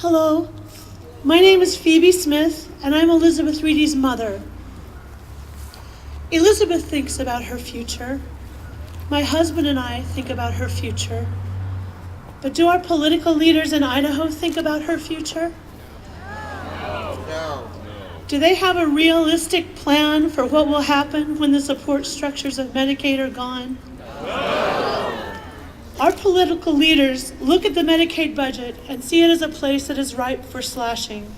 Hello, my name is Phoebe Smith, and I'm Elizabeth Reedy's mother. Elizabeth thinks about her future. My husband and I think about her future. But do our political leaders in Idaho think about her future? No. Do they have a realistic plan for what will happen when the support structures of Medicaid are gone? Our political leaders look at the Medicaid budget and see it as a place that is ripe for slashing.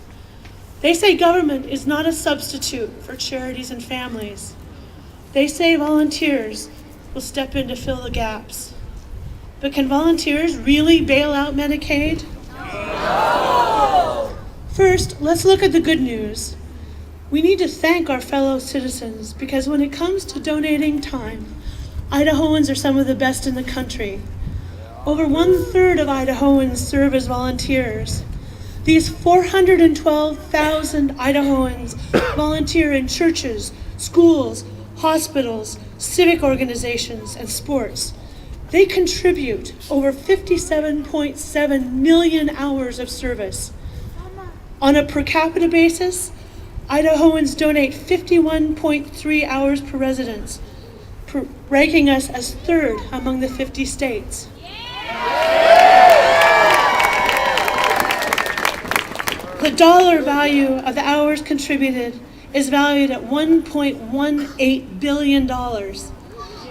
They say government is not a substitute for charities and families. They say volunteers will step in to fill the gaps. But can volunteers really bail out Medicaid? No. First, let's look at the good news. We need to thank our fellow citizens because when it comes to donating time, Idahoans are some of the best in the country. Over 1/3 of Idahoans serve as volunteers. These 412,000 Idahoans volunteer in churches, schools, hospitals, civic organizations, and sports. They contribute over 57.7 million hours of service. On a per capita basis, Idahoans donate 51.3 hours per resident, ranking us as third among the 50 states. The dollar value of the hours contributed is valued at $1.18 billion.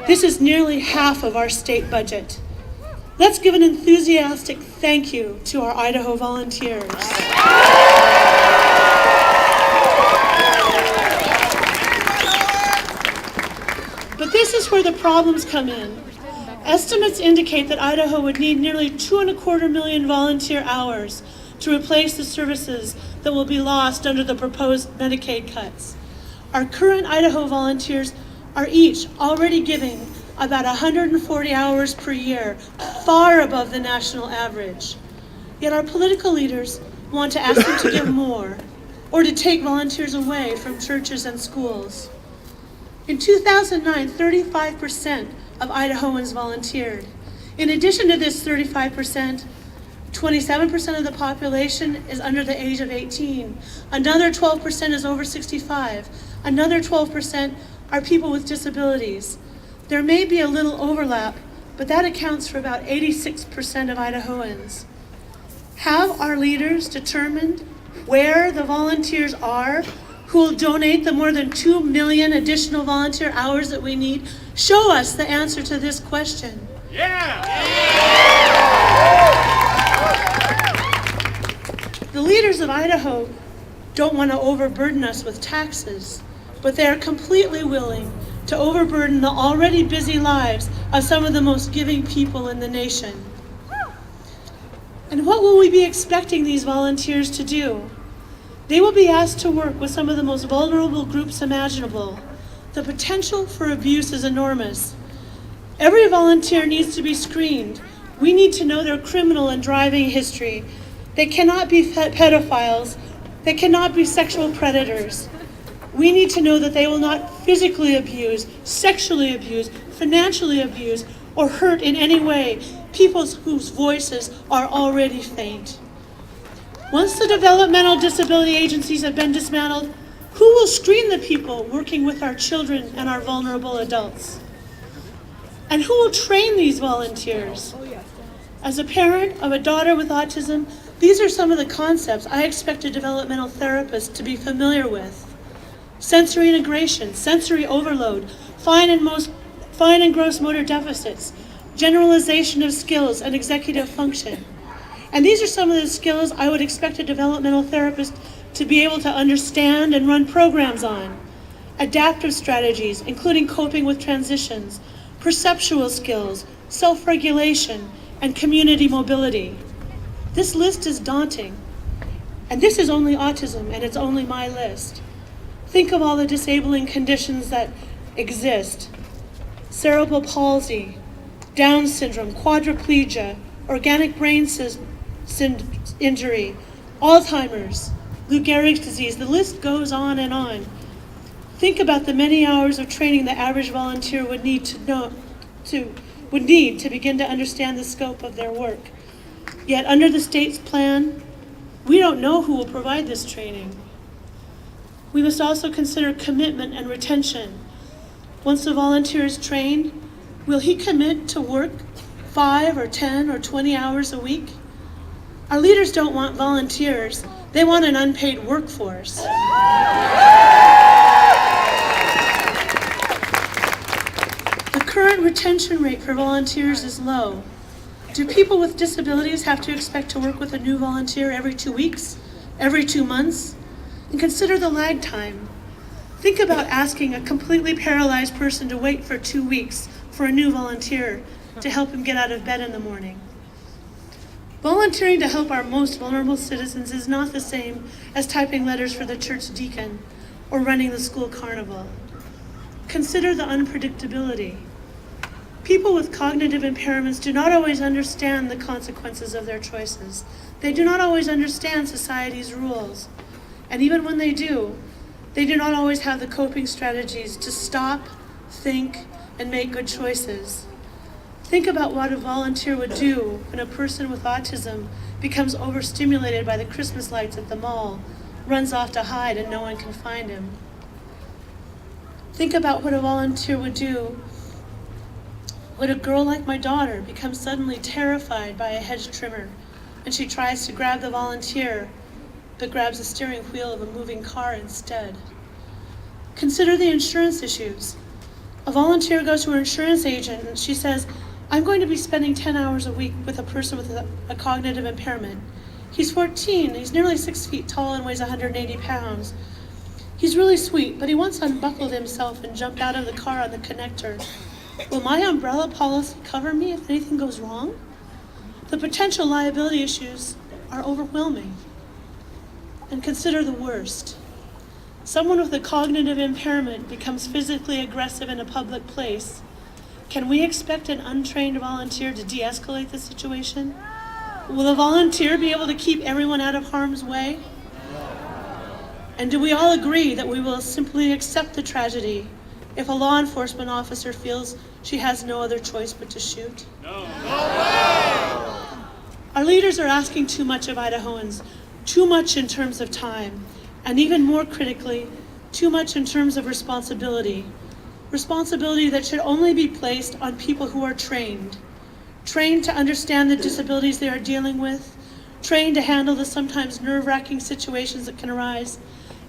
This is nearly half of our state budget. Let's give an enthusiastic thank you to our Idaho volunteers. But this is where the problems come in. Estimates indicate that Idaho would need nearly 2.25 million volunteer hours to replace the services that will be lost under the proposed Medicaid cuts. Our current Idaho volunteers are each already giving about 140 hours per year, far above the national average. Yet our political leaders want to ask them to give more, or to take volunteers away from churches and schools. In 2009, 35% of Idahoans volunteered. In addition to this 35%, 27% of the population is under the age of 18. Another 12% is over 65. Another 12% are people with disabilities. There may be a little overlap, but that accounts for about 86% of Idahoans. Have our leaders determined where the volunteers are who will donate the more than 2 million additional volunteer hours that we need? Show us the answer to this question. The leaders of Idaho don't want to overburden us with taxes, but they are completely willing to overburden the already busy lives of some of the most giving people in the nation. And what will we be expecting these volunteers to do? They will be asked to work with some of the most vulnerable groups imaginable. The potential for abuse is enormous. Every volunteer needs to be screened. We need to know their criminal and driving history. They cannot be pedophiles. They cannot be sexual predators. We need to know that they will not physically abuse, sexually abuse, financially abuse, or hurt in any way people whose voices are already faint. Once the developmental disability agencies have been dismantled, who will screen the people working with our children and our vulnerable adults? And who will train these volunteers? As a parent of a daughter with autism, these are some of the concepts I expect a developmental therapist to be familiar with. Sensory integration, sensory overload, fine and gross motor deficits, generalization of skills, and executive function. And these are some of the skills I would expect a developmental therapist to be able to understand and run programs on. Adaptive strategies, including coping with transitions, perceptual skills, self-regulation, and community mobility. This list is daunting. And this is only autism, and it's only my list. Think of all the disabling conditions that exist. Cerebral palsy, Down syndrome, quadriplegia, organic brain injury, Alzheimer's, Lou Gehrig's disease. The list goes on and on. Think about the many hours of training the average volunteer would need to begin to understand the scope of their work. Yet under the state's plan, We don't know who will provide this training. We must also consider commitment and retention. Once the volunteer is trained, will he commit to work 5 or 10 or 20 hours a week? Our leaders don't want volunteers. They want an unpaid workforce. The current retention rate for volunteers is low. Do people with disabilities have to expect to work with a new volunteer every 2 weeks, every 2 months? And consider the lag time. Think about asking a completely paralyzed person to wait for 2 weeks for a new volunteer to help him get out of bed in the morning. Volunteering to help our most vulnerable citizens is not the same as typing letters for the church deacon or running the school carnival. Consider the unpredictability. People with cognitive impairments do not always understand the consequences of their choices. They do not always understand society's rules. And even when they do not always have the coping strategies to stop, think, and make good choices. Think about what a volunteer would do when a person with autism becomes overstimulated by the Christmas lights at the mall, runs off to hide, and no one can find him. Think about what a volunteer would do when a girl like my daughter becomes suddenly terrified by a hedge trimmer and she tries to grab the volunteer but grabs the steering wheel of a moving car instead. Consider the insurance issues. A volunteer goes to her insurance agent and she says, I'm going to be spending 10 hours a week with a person with a cognitive impairment. He's 14, he's nearly 6 feet tall and weighs 180 pounds. He's really sweet, but he once unbuckled himself and jumped out of the car on the connector. Will my umbrella policy cover me if anything goes wrong? The potential liability issues are overwhelming. And consider the worst. Someone with a cognitive impairment becomes physically aggressive in a public place. Can we expect an untrained volunteer to de-escalate the situation? Will the volunteer be able to keep everyone out of harm's way? And do we all agree that we will simply accept the tragedy if a law enforcement officer feels she has no other choice but to shoot? No. Our leaders are asking too much of Idahoans, too much in terms of time, and even more critically, too much in terms of responsibility. Responsibility that should only be placed on people who are trained to understand the disabilities they are dealing with, trained to handle the sometimes nerve-wracking situations that can arise,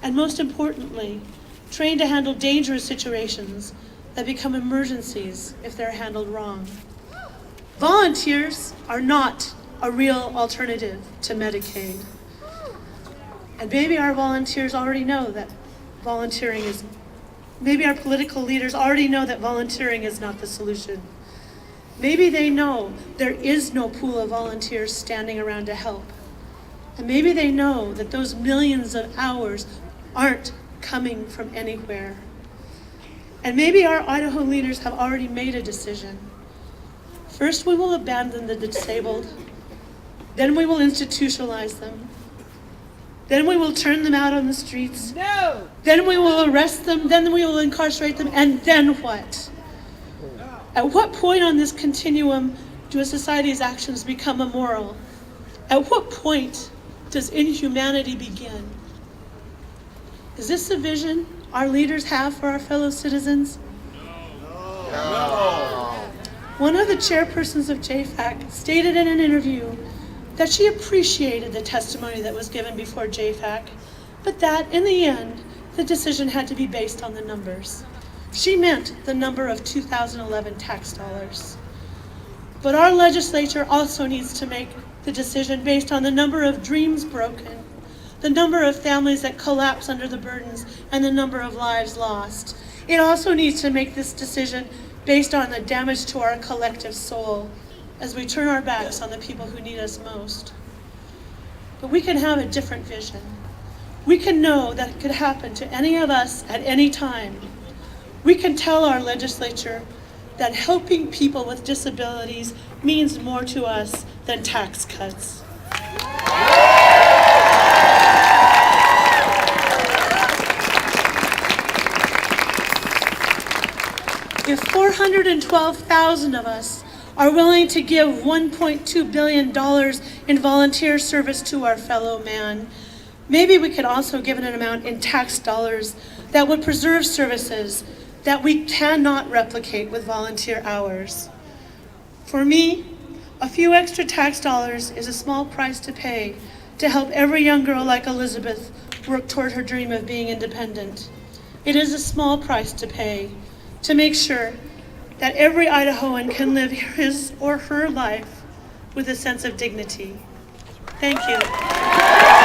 and most importantly, trained to handle dangerous situations that become emergencies if they're handled wrong. Volunteers are not a real alternative to Medicaid. And maybe our volunteers already know that maybe our political leaders already know that volunteering is not the solution. Maybe they know there is no pool of volunteers standing around to help. And maybe they know that those millions of hours aren't coming from anywhere. And maybe our Idaho leaders have already made a decision. First, we will abandon the disabled. Then we will institutionalize them. Then we will turn them out on the streets. No! Then we will arrest them. Then we will incarcerate them. And then what? At what point on this continuum do a society's actions become immoral? At what point does inhumanity begin? Is this the vision our leaders have for our fellow citizens? No. One of the chairpersons of JFAC stated in an interview that she appreciated the testimony that was given before JFAC, but that in the end, the decision had to be based on the numbers. She meant the number of 2011 tax dollars. But our legislature also needs to make the decision based on the number of dreams broken, the number of families that collapse under the burdens, and the number of lives lost. It also needs to make this decision based on the damage to our collective soul as we turn our backs on the people who need us most. But we can have a different vision. We can know that it could happen to any of us at any time. We can tell our legislature that helping people with disabilities means more to us than tax cuts. If 412,000 of us are willing to give $1.2 billion in volunteer service to our fellow man, maybe we could also give an amount in tax dollars that would preserve services that we cannot replicate with volunteer hours. For me, a few extra tax dollars is a small price to pay to help every young girl like Elizabeth work toward her dream of being independent. It is a small price to pay to make sure that every Idahoan can live his or her life with a sense of dignity. Thank you.